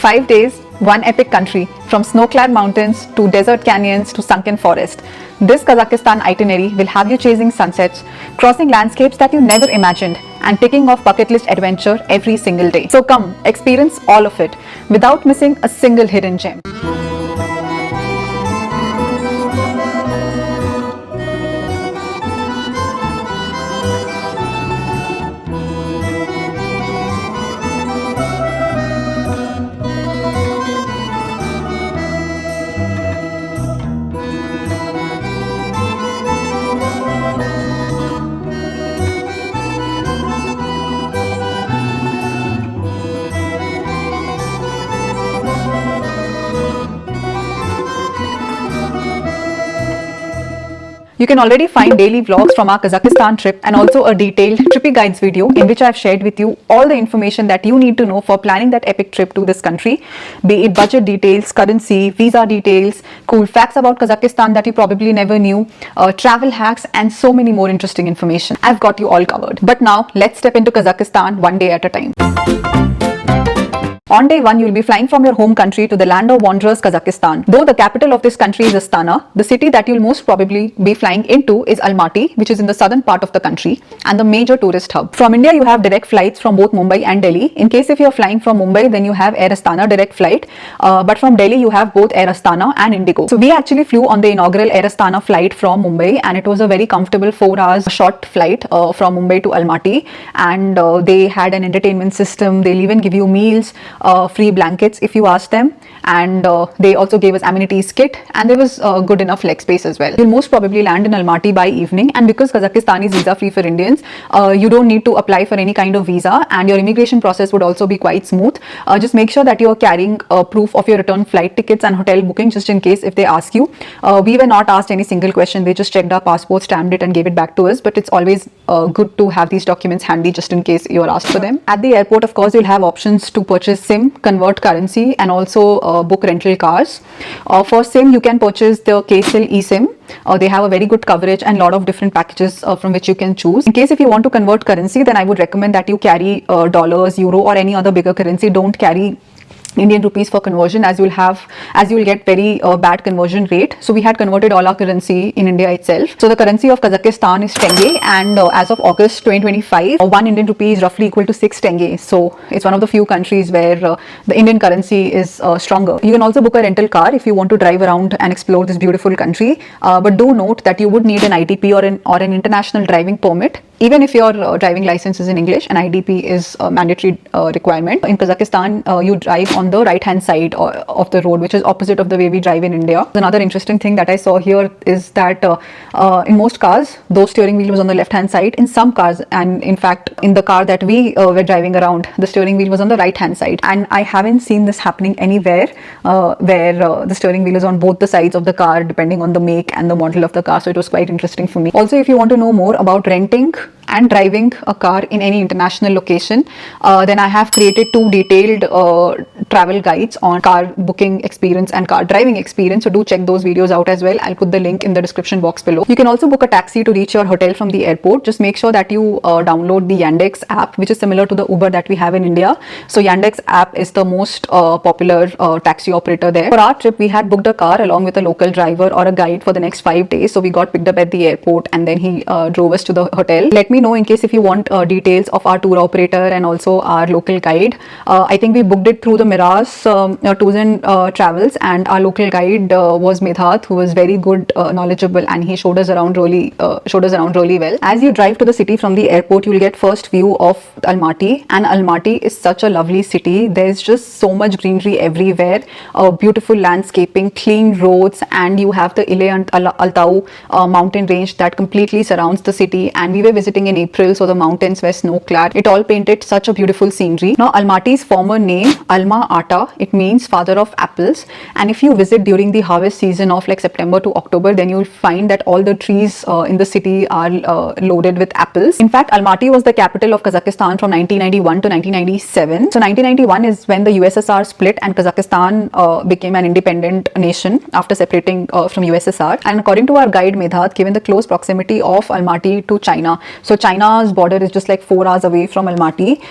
5 days, one epic country, from snow-clad mountains to desert canyons to sunken forest. This Kazakhstan itinerary will have you chasing sunsets, crossing landscapes that you never imagined, and ticking off bucket list adventure every single day. So come, experience all of it without missing a single hidden gem. You can already find daily vlogs from our Kazakhstan trip and also a detailed trippy guides video in which I have shared with you all the information that you need to know for planning that epic trip to this country, be it budget details, currency, visa details, cool facts about Kazakhstan that you probably never knew, travel hacks, and so many more interesting information. I've got you all covered. But now let's step into Kazakhstan one day at a time. On day 1, you will be flying from your home country to the land of wanderers, Kazakhstan. Though the capital of this country is Astana, the city that you will most probably be flying into is Almaty, which is in the southern part of the country and the major tourist hub. From India, you have direct flights from both Mumbai and Delhi. In case if you are flying from Mumbai, then you have Air Astana direct flight. But from Delhi, you have both Air Astana and Indigo. So we actually flew on the inaugural Air Astana flight from Mumbai, and it was a very comfortable 4 hours short flight from Mumbai to Almaty. And they had an entertainment system. They'll even give you meals, free blankets if you ask them, and they also gave us amenities kit, and there was good enough leg space as well. You'll most probably land in Almaty by evening, and because Kazakhstan is visa free for Indians, you don't need to apply for any kind of visa, and your immigration process would also be quite smooth. Just make sure that you're carrying proof of your return flight tickets and hotel booking just in case if they ask you. We were not asked any single question. They just checked our passport, stamped it, and gave it back to us, but it's always good to have these documents handy just in case you're asked for them. At the airport, of course, you'll have options to purchase SIM, convert currency, and also book rental cars. For SIM, you can purchase the KSIL eSIM. They have a very good coverage and a lot of different packages from which you can choose. In case if you want to convert currency, then I would recommend that you carry dollars, euro, or any other bigger currency. Don't carry Indian rupees for conversion, as you will get very bad conversion rate. So we had converted all our currency in India itself. So the currency of Kazakhstan is tenge, and as of August 2025, 1 Indian rupee is roughly equal to 6 tenge. So it's one of the few countries where the Indian currency is stronger. You can also book a rental car if you want to drive around and explore this beautiful country. But do note that you would need an IDP or an international driving permit. Even if your driving license is in English, an IDP is a mandatory requirement. In Kazakhstan, you drive on the right hand side of the road, which is opposite of the way we drive in India. Another interesting thing that I saw here is that in most cars, the steering wheel was on the left hand side. In some cars, and in fact in the car that we were driving around, the steering wheel was on the right hand side. And I haven't seen this happening anywhere where the steering wheel is on both the sides of the car depending on the make and the model of the car. So it was quite interesting for me. Also, if you want to know more about renting and driving a car in any international location, then I have created 2 detailed travel guides on car booking experience and car driving experience. So do check those videos out as well. I'll put the link in the description box below. You can also book a taxi to reach your hotel from the airport. Just make sure that you download the Yandex app, which is similar to the Uber that we have in India. So Yandex app is the most popular taxi operator there. For our trip, we had booked a car along with a local driver or a guide for the next 5 days. So we got picked up at the airport, and then he drove us to the hotel. Let me know in case if you want details of our tour operator and also our local guide. I think we booked it through the Miraz Tours and Travels, and our local guide was Medhat, who was very good, knowledgeable, and he showed us around really well. As you drive to the city from the airport, you will get first view of Almaty, and Almaty is such a lovely city. There's just so much greenery everywhere, beautiful landscaping, clean roads, and you have the Ile-Alatau mountain range that completely surrounds the city. And we were visiting in April, so the mountains were snow-clad. It all painted such a beautiful scenery. Now, Almaty's former name, Alma-Ata, it means father of apples. And if you visit during the harvest season of like September to October, then you'll find that all the trees in the city are loaded with apples. In fact, Almaty was the capital of Kazakhstan from 1991 to 1997. So 1991 is when the USSR split and Kazakhstan became an independent nation after separating from USSR. And according to our guide Medhat, given the close proximity of Almaty to China, so China's border is just like 4 hours away from Almaty.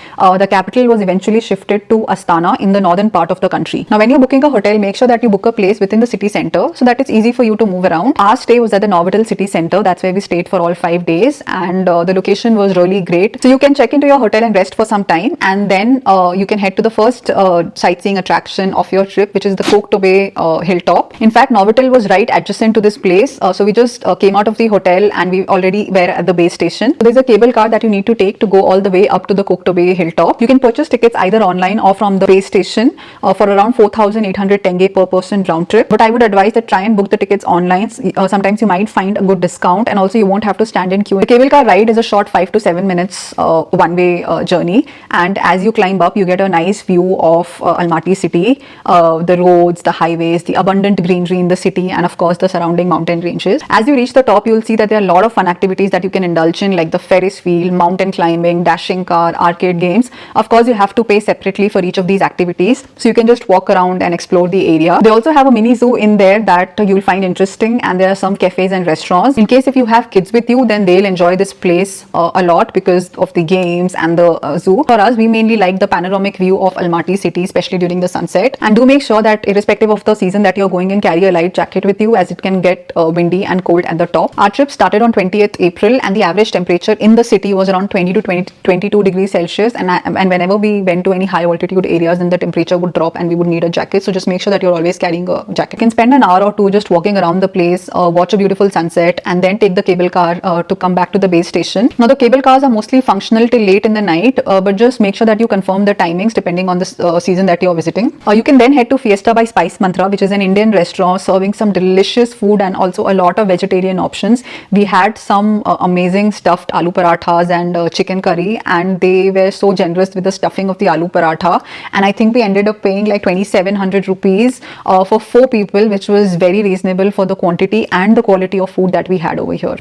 The capital was eventually shifted to Astana in the northern part of the country. Now, when you're booking a hotel, make sure that you book a place within the city center so that it's easy for you to move around. Our stay was at the Novotel city center. That's where we stayed for all 5 days, and the location was really great. So you can check into your hotel and rest for some time, and then you can head to the first sightseeing attraction of your trip, which is the Koktobay hilltop. In fact, Novotel was right adjacent to this place, so we just came out of the hotel and we already were at the base station. So there's a cable car that you need to take to go all the way up to the Koktobay hilltop. You can purchase tickets either online or from the base station for around 4,800 tenge per person round trip. But I would advise that try and book the tickets online. Sometimes you might find a good discount, and also you won't have to stand in queue. The cable car ride is a short 5 to 7 minutes one-way journey, and as you climb up, you get a nice view of Almaty city, the roads, the highways, the abundant greenery in the city, and of course the surrounding mountain ranges. As you reach the top, you'll see that there are a lot of fun activities that you can indulge in, like the Ferris wheel, mountain climbing, dashing car, arcade games. Of course, you have to pay separately for each of these activities, so you can just walk around and explore the area. They also have a mini zoo in there that you'll find interesting, and there are some cafes and restaurants. In case if you have kids with you, then they'll enjoy this place a lot because of the games and the zoo. For us, we mainly like the panoramic view of Almaty city, especially during the sunset. And do make sure that irrespective of the season that you're going in, carry a light jacket with you, as it can get windy and cold at the top. Our trip started on 20th April, and the average temperature in the city was around 20 to 22 degrees Celsius. And whenever we went to any high altitude areas, then the temperature would drop and we would need a jacket. So just make sure that you're always carrying a jacket. You can spend an hour or two just walking around the place, watch a beautiful sunset, and then take the cable car to come back to the base station. Now, the cable cars are mostly functional till late in the night, but just make sure that you confirm the timings depending on the season that you're visiting. You can then head to Fiesta by Spice Mantra, which is an Indian restaurant serving some delicious food and also a lot of vegetarian options. We had some amazing stuffed aloo parathas and chicken curry, and they were so generous with the stuffing of the aloo paratha, and I think we ended up paying like 2,700 rupees for 4 people, which was very reasonable for the quantity and the quality of food that we had over here.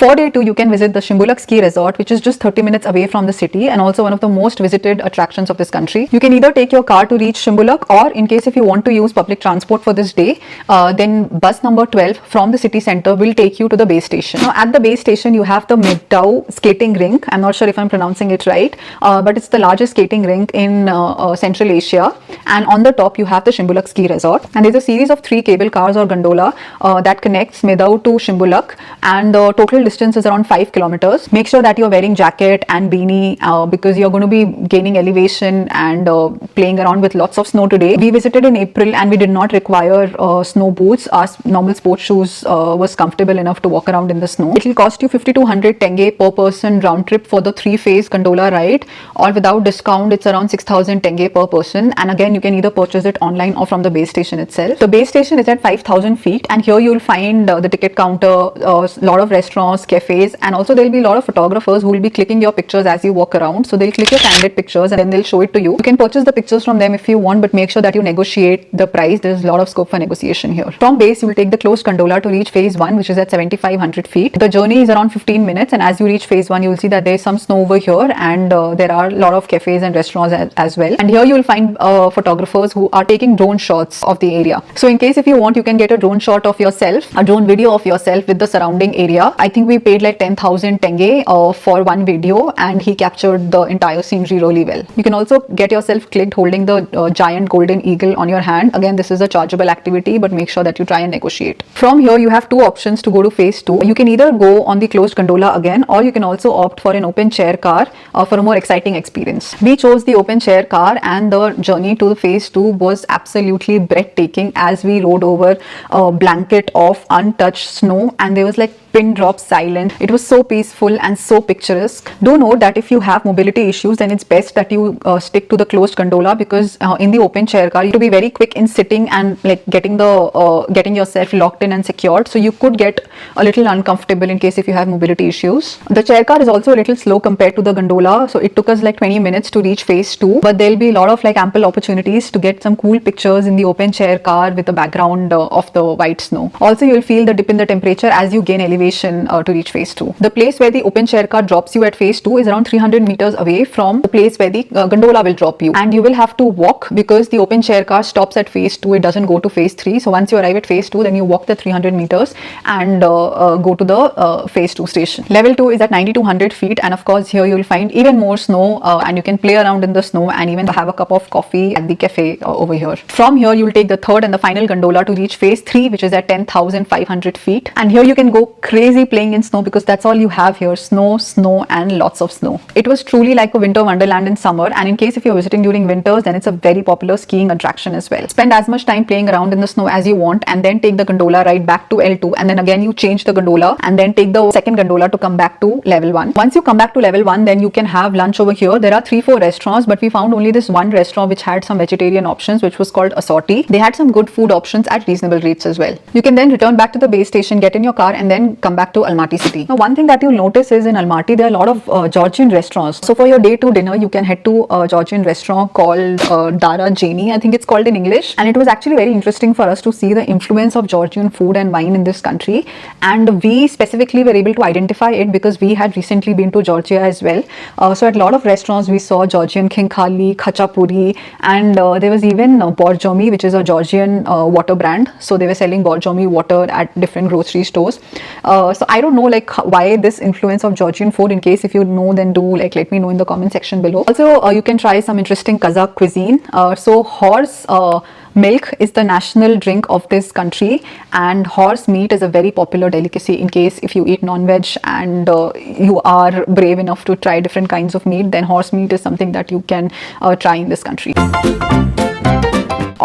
For day 2, you can visit the Shymbulak ski resort, which is just 30 minutes away from the city and also one of the most visited attractions of this country. You can either take your car to reach Shymbulak, or in case if you want to use public transport for this day, then bus number 12 from the city center will take you to the base station. Now, at the base station, you have the Megdao skating rink. I'm not sure if I'm pronouncing it right, but it's the largest skating rink in Central Asia. And on the top, you have the Shymbulak ski resort. And there's a series of 3 cable cars or gondola that connects Megdao to Shymbulak, and the total distance is around 5 kilometers. Make sure that you're wearing jacket and beanie because you're going to be gaining elevation and playing around with lots of snow today. We visited in April and we did not require snow boots. Our normal sports shoes was comfortable enough to walk around in the snow. It will cost you 5,200 tenge per person round trip for the 3-phase gondola ride, or without discount it's around 6,000 tenge per person, and again you can either purchase it online or from the base station itself. The base station is at 5,000 feet, and here you'll find the ticket counter, a lot of restaurants, cafes, and also there'll be a lot of photographers who will be clicking your pictures as you walk around. So they'll click your candid pictures and then they'll show it to you. You can purchase the pictures from them if you want, but make sure that you negotiate the price. There's a lot of scope for negotiation here. From base, you will take the closed gondola to reach phase 1, which is at 7,500 feet. The journey is around 15 minutes, and as you reach phase 1, you will see that there's some snow over here, and there are a lot of cafes and restaurants as well. And here you will find photographers who are taking drone shots of the area. So in case if you want, you can get a drone shot of yourself, a drone video of yourself with the surrounding area. I think we paid like 10,000 tenge for one video, and he captured the entire scenery really well. You can also get yourself clicked holding the giant golden eagle on your hand. Again, this is a chargeable activity, but make sure that you try and negotiate. From here, you have 2 options to go to phase 2. You can either go on the closed gondola again, or you can also opt for an open chair car for a more exciting experience. We chose the open chair car, and the journey to the phase 2 was absolutely breathtaking as we rode over a blanket of untouched snow, and there was like pin drop silence. It was so peaceful and so picturesque. Do note that if you have mobility issues, then it's best that you stick to the closed gondola, because in the open chair car, you have to be very quick in sitting and like getting yourself locked in and secured. So you could get a little uncomfortable in case if you have mobility issues. The chair car is also a little slow compared to the gondola, so it took us like 20 minutes to reach phase 2. But there'll be a lot of like ample opportunities to get some cool pictures in the open chair car with the background of the white snow. Also, you'll feel the dip in the temperature as you gain elevation elevation to reach phase 2. The place where the open chair car drops you at phase 2 is around 300 meters away from the place where the gondola will drop you, and you will have to walk because the open chair car stops at phase 2. It doesn't go to phase 3. So once you arrive at phase 2, then you walk the 300 meters and go to the phase 2 station. Level 2 is at 9200 feet, and of course here you will find even more snow, and you can play around in the snow and even have a cup of coffee at the cafe over here. From here you will take the third and the final gondola to reach phase 3, which is at 10,500 feet, and here you can go crazy playing in snow because that's all you have here: snow, snow and lots of snow. It was truly like a winter wonderland in summer, and in case if you're visiting during winters, then it's a very popular skiing attraction as well. Spend as much time playing around in the snow as you want, and then take the gondola ride back to L2, and then again you change the gondola and then take the second gondola to come back to level 1. Once you come back to level 1, then you can have lunch over here. There are 3-4 restaurants, but we found only this one restaurant which had some vegetarian options, which was called Assorti. They had some good food options at reasonable rates as well. You can then return back to the base station, get in your car and then come back to Almaty city. Now one thing that you'll notice is in Almaty there are a lot of Georgian restaurants. So for your day 2 dinner you can head to a Georgian restaurant called Dara Jani, I think it's called in English, and it was actually very interesting for us to see the influence of Georgian food and wine in this country, and we specifically were able to identify it because we had recently been to Georgia as well. So at a lot of restaurants we saw Georgian khinkali, khachapuri, and there was even Borjomi, which is a Georgian water brand. So they were selling Borjomi water at different grocery stores. So I don't know like why this influence of Georgian food. In case if you know, then do like let me know in the comment section below. Also you can try some interesting Kazakh cuisine. So horse milk is the national drink of this country, and horse meat is a very popular delicacy. In case if you eat non-veg and you are brave enough to try different kinds of meat, then horse meat is something that you can try in this country.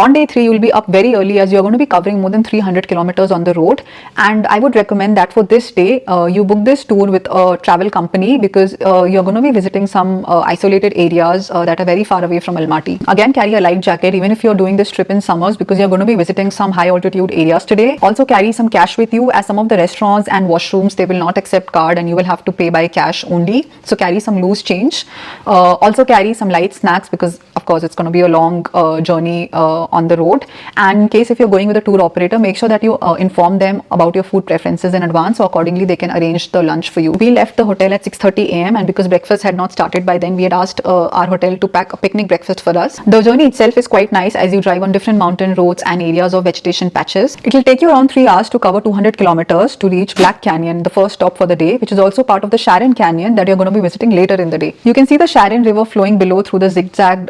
On day 3, you will be up very early as you are going to be covering more than 300 kilometers on the road, and I would recommend that for this day you book this tour with a travel company because you're going to be visiting some isolated areas that are very far away from Almaty. Again, carry a light jacket even if you're doing this trip in summers because you're going to be visiting some high altitude areas today. Also carry some cash with you, as some of the restaurants and washrooms they will not accept card and you will have to pay by cash only. So carry some loose change. Also carry some light snacks because of course it's going to be a long journey on the road, and in case if you're going with a tour operator, make sure that you inform them about your food preferences in advance, so accordingly they can arrange the lunch for you. We left the hotel at 6:30 a.m. and because breakfast had not started by then, we had asked our hotel to pack a picnic breakfast for us. The journey itself is quite nice as you drive on different mountain roads and areas of vegetation patches. It will take you around 3 hours to cover 200 kilometers to reach Black Canyon, the first stop for the day, which is also part of the Charyn Canyon that you're going to be visiting later in the day. You can see the Charyn River flowing below through the zigzagged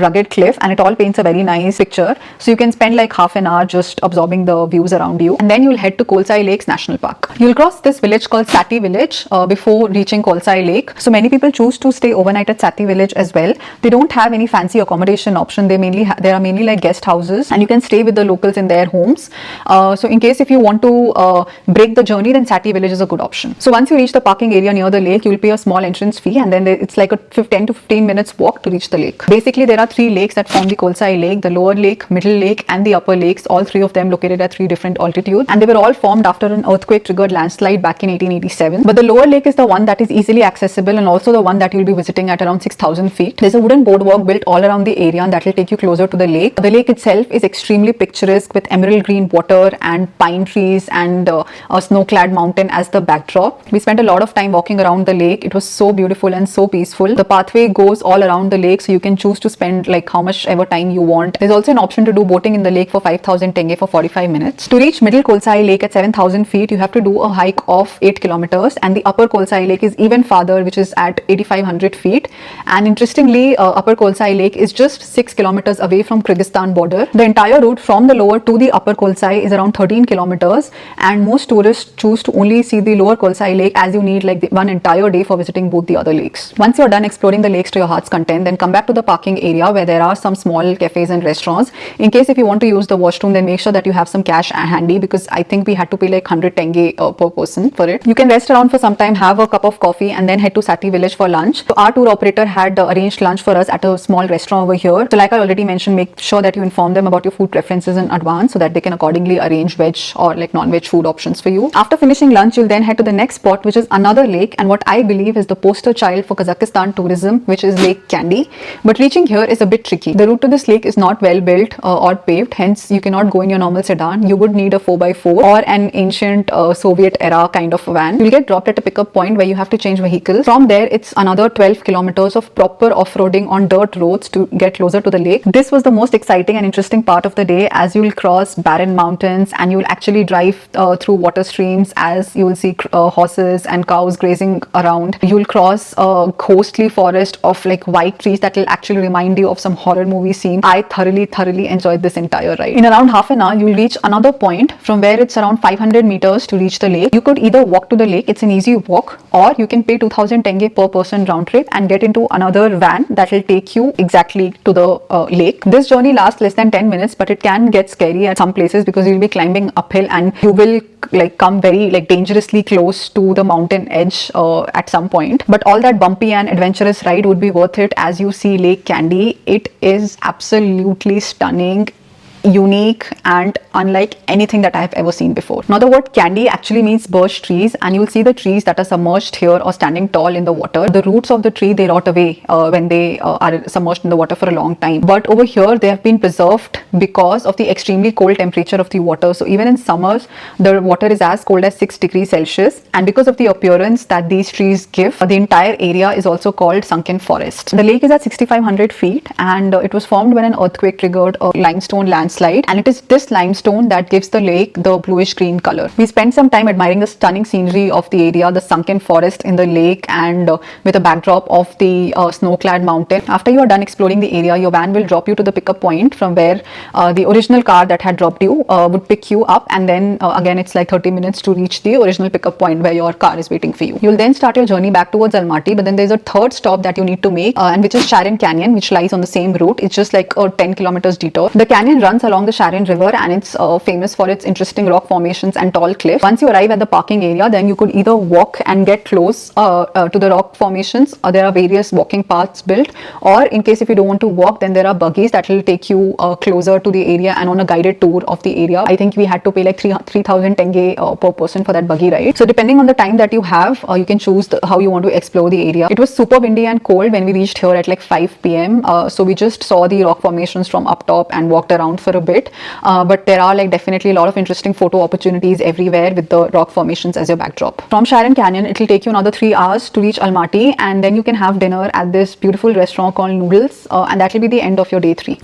rugged cliff, and it all paints a very nice picture. So you can spend like half an hour just absorbing the views around you, and then you'll head to Kolsai Lake National Park. You'll cross this village called Sati village before reaching Kolsai Lake. So many people choose to stay overnight at Sati village as well. They don't have any fancy accommodation option. There are mainly like guest houses, and you can stay with the locals in their homes. So in case if you want to break the journey, then Sati village is a good option. So once you reach the parking area near the lake, you will pay a small entrance fee, and then it's like a 10 to 15 minutes walk to reach the lake. Basically there are 3 lakes that form the Kolsai Lake: the lower lake, middle lake and the upper lakes, all 3 of them located at 3 different altitudes, and they were all formed after an earthquake triggered landslide back in 1887. But the lower lake is the one that is easily accessible and also the one that you'll be visiting at around 6,000 feet. There's a wooden boardwalk built all around the area, and that will take you closer to the lake. The lake itself is extremely picturesque with emerald green water and pine trees and a snow-clad mountain as the backdrop. We spent a lot of time walking around the lake. It was so beautiful and so peaceful. The pathway goes all around the lake, so you can choose to spend like how much ever time you want. There's also an option to do boating in the lake for 5,000 tenge for 45 minutes. To reach middle Kolsai Lake at 7,000 feet, you have to do a hike of 8 kilometers, and the upper Kolsai Lake is even farther, which is at 8,500 feet. And interestingly, upper Kolsai Lake is just 6 kilometers away from Kyrgyzstan border. The entire route from the lower to the upper Kolsai is around 13 kilometers, and most tourists choose to only see the lower Kolsai Lake as you need like one entire day for visiting both the other lakes. Once you're done exploring the lakes to your heart's content, then come back to the parking area where there are some small cafes and restaurants. In case if you want to use the washroom, then make sure that you have some cash handy because I think we had to pay like 100 tenge per person for it. You can rest around for some time, have a cup of coffee and then head to Sati village for lunch. So our tour operator had arranged lunch for us at a small restaurant over here. So like I already mentioned, make sure that you inform them about your food preferences in advance so that they can accordingly arrange veg or like non-veg food options for you. After finishing lunch, you'll then head to the next spot, which is another lake and what I believe is the poster child for Kazakhstan tourism, which is Lake Kaindy. But reaching here is a bit tricky. The route to this lake is not well built or paved, hence you cannot go in your normal sedan. You would need a 4x4 or an ancient Soviet era kind of van. You'll get dropped at a pickup point where you have to change vehicles. From there, it's another 12 kilometers of proper off-roading on dirt roads to get closer to the lake. This was the most exciting and interesting part of the day, as you'll cross barren mountains and you'll actually drive through water streams, as you'll see horses and cows grazing around. You'll cross a ghostly forest of like white trees that will actually remind you of some horror movie scene. I thoroughly enjoyed this entire ride. In around half an hour, you'll reach another point from where it's around 500 meters to reach the lake. You could either walk to the lake, it's an easy walk, or you can pay 2000 tenge per person round trip and get into another van that will take you exactly to the lake. This journey lasts less than 10 minutes, but it can get scary at some places because you'll be climbing uphill and you will like come very like dangerously close to the mountain edge at some point. But all that bumpy and adventurous ride would be worth it as you see Lake Kaindy. It is absolutely stunning, unique and unlike anything that I have ever seen before. Now the word Kaindy actually means birch trees, and you'll see the trees that are submerged here or standing tall in the water. The roots of the tree, they rot away when they are submerged in the water for a long time, but over here they have been preserved because of the extremely cold temperature of the water. So even in summers the water is as cold as 6 degrees Celsius, and because of the appearance that these trees give, the entire area is also called sunken forest. The lake is at 6500 feet and it was formed when an earthquake triggered a limestone landslide, and it is this limestone that gives the lake the bluish green color. We spent some time admiring the stunning scenery of the area, the sunken forest in the lake, and with a backdrop of the snow-clad mountain. After you are done exploring the area, your van will drop you to the pickup point from where the original car that had dropped you would pick you up, and then again it's like 30 minutes to reach the original pickup point where your car is waiting for you. You'll then start your journey back towards Almaty, but then there's a third stop that you need to make, and which is Charyn Canyon, which lies on the same route. It's just like a 10 kilometers detour. The canyon runs along the Charyn River, and it's famous for its interesting rock formations and tall cliffs. Once you arrive at the parking area, then you could either walk and get close to the rock formations, or there are various walking paths built, or in case if you don't want to walk, then there are buggies that will take you closer to the area and on a guided tour of the area. I think we had to pay like 3000 tenge per person for that buggy ride. So depending on the time that you have, you can choose how you want to explore the area. It was super windy and cold when we reached here at like 5 p.m. So we just saw the rock formations from up top and walked around for a bit. But there are like definitely a lot of interesting photo opportunities everywhere with the rock formations as your backdrop. From Charyn Canyon, it will take you another 3 hours to reach Almaty, and then you can have dinner at this beautiful restaurant called Noodles, and that will be the end of your day 3.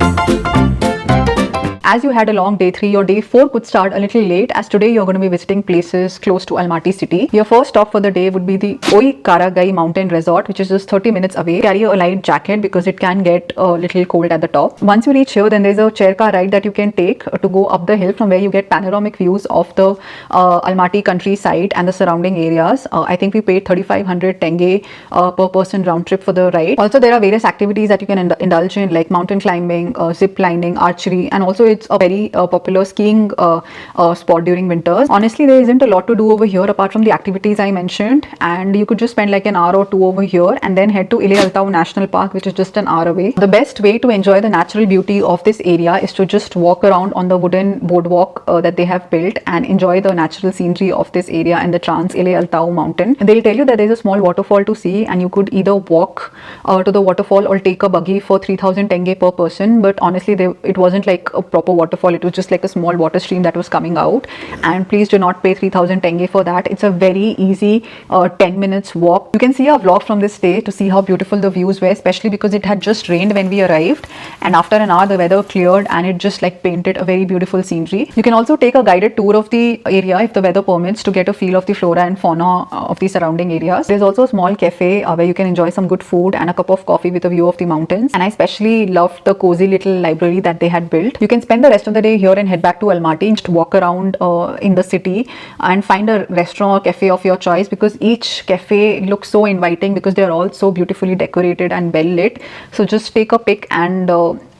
As you had a long day 3, your day 4 could start a little late, as today you're going to be visiting places close to Almaty city. Your first stop for the day would be the Oi Karagai Mountain Resort, which is just 30 minutes away. Carry a light jacket because it can get a little cold at the top. Once you reach here, then there's a chair car ride that you can take to go up the hill, from where you get panoramic views of the Almaty countryside and the surrounding areas. I think we paid 3500 tenge per person round trip for the ride. Also, there are various activities that you can indulge in, like mountain climbing, zip lining, archery, and also it's a very popular skiing spot during winters. Honestly, there isn't a lot to do over here apart from the activities I mentioned, and you could just spend like an hour or 2 over here and then head to Ile-Alatau National Park, which is just an hour away. The best way to enjoy the natural beauty of this area is to just walk around on the wooden boardwalk that they have built and enjoy the natural scenery of this area and the Trans Ile-Alatau mountain. They'll tell you that there's a small waterfall to see, and you could either walk to the waterfall or take a buggy for 3000 tenge per person. But honestly, it wasn't like a proper waterfall. It was just like a small water stream that was coming out, and please do not pay 3000 tenge for that. It's a very easy 10 minutes walk. You can see our vlog from this day to see how beautiful the views were, especially because it had just rained when we arrived, and after an hour the weather cleared and it just like painted a very beautiful scenery. You can also take a guided tour of the area if the weather permits, to get a feel of the flora and fauna of the surrounding areas. There's also a small cafe where you can enjoy some good food and a cup of coffee with a view of the mountains, and I especially loved the cozy little library that they had built. You can spend the rest of the day here and head back to Almaty, just walk around in the city and find a restaurant or cafe of your choice, because each cafe looks so inviting because they're all so beautifully decorated and well lit. So just take a pick and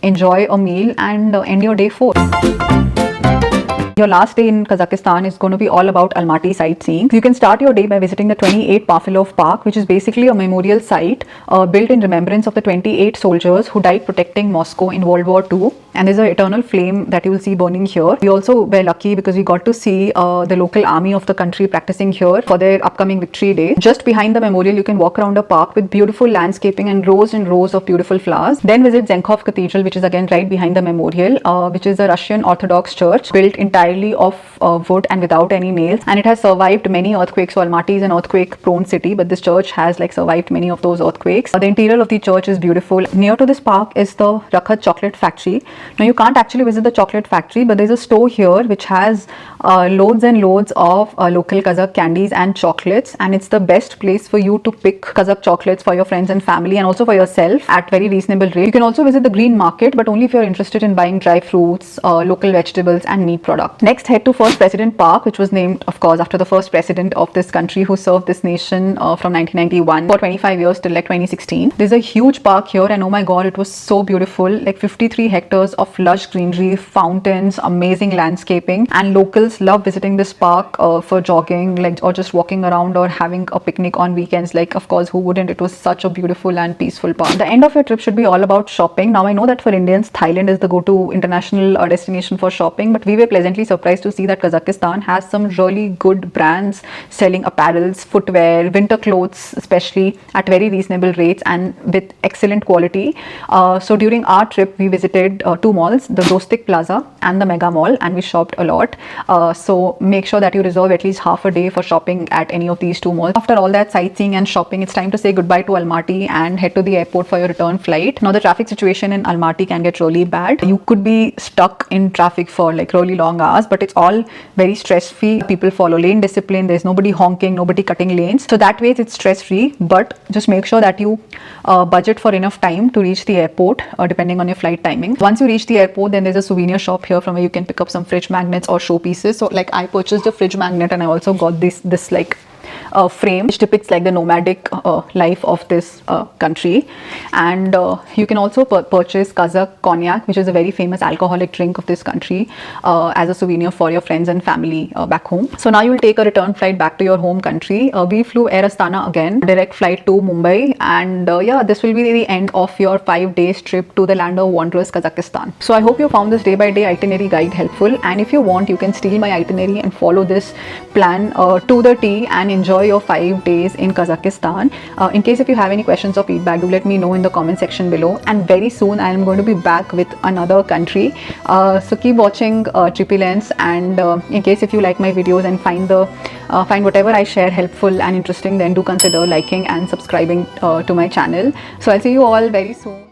enjoy a meal and end your day 4. Your last day in Kazakhstan is going to be all about Almaty sightseeing. You can start your day by visiting the 28 Pafilov Park, which is basically a memorial site built in remembrance of the 28 soldiers who died protecting Moscow in World War II. and there's an eternal flame that you will see burning here. We also were lucky because we got to see the local army of the country practicing here for their upcoming Victory Day. Just behind the memorial, you can walk around a park with beautiful landscaping and rows of beautiful flowers. Then visit Zenkov Cathedral, which is again right behind the memorial, which is a Russian Orthodox church built entirely of wood and without any nails, and it has survived many earthquakes. So Almaty is an earthquake prone city, but this church has like survived many of those earthquakes. The interior of the church is beautiful. Near to this park is the Rakhat chocolate factory. Now you can't actually visit the chocolate factory, but there's a store here which has loads and loads of local Kazakh candies and chocolates, and it's the best place for you to pick Kazakh chocolates for your friends and family and also for yourself at very reasonable rate. You can also visit the green market, but only if you're interested in buying dry fruits, local vegetables and meat products. Next, head to First President Park, which was named of course after the first president of this country who served this nation from 1991 for 25 years till like 2016. There's a huge park here, and oh my god, it was so beautiful. Like 53 hectares of lush greenery, fountains, amazing landscaping, and locals love visiting this park for jogging, like, or just walking around or having a picnic on weekends. Like, of course, who wouldn't? It was such a beautiful and peaceful park. The end of your trip should be all about shopping. Now I know that for Indians, Thailand is the go-to international destination for shopping, but we were pleasantly surprised to see that Kazakhstan has some really good brands selling apparels, footwear, winter clothes especially, at very reasonable rates and with excellent quality. So during our trip, we visited two malls, the Dostik Plaza and the Mega Mall, and we shopped a lot. So make sure that you reserve at least half a day for shopping at any of these two malls. After all that sightseeing and shopping, it's time to say goodbye to Almaty and head to the airport for your return flight. Now the traffic situation in Almaty can get really bad. You could be stuck in traffic for like really long hours, but it's all very stress-free. People follow lane discipline. There's nobody honking, nobody cutting lanes. So that way it's stress-free, but just make sure that you budget for enough time to reach the airport depending on your flight timing. Once you reach the airport, then there's a souvenir shop here from where you can pick up some fridge magnets or showpieces. So like I purchased a fridge magnet, and I also got this like frame which depicts like the nomadic life of this country. And you can also purchase Kazakh cognac, which is a very famous alcoholic drink of this country, as a souvenir for your friends and family back home. So now you will take a return flight back to your home country. We flew Air Astana again, direct flight to Mumbai, and yeah, this will be the end of your 5 days trip to the land of wondrous Kazakhstan. So I hope you found this day-by-day itinerary guide helpful, and if you want, you can steal my itinerary and follow this plan to the T and enjoy your 5 days in Kazakhstan. In case if you have any questions or feedback, do let me know in the comment section below, and very soon I am going to be back with another country. So keep watching Trippylens, and in case if you like my videos and find whatever I share helpful and interesting, then do consider liking and subscribing to my channel. So I'll see you all very soon.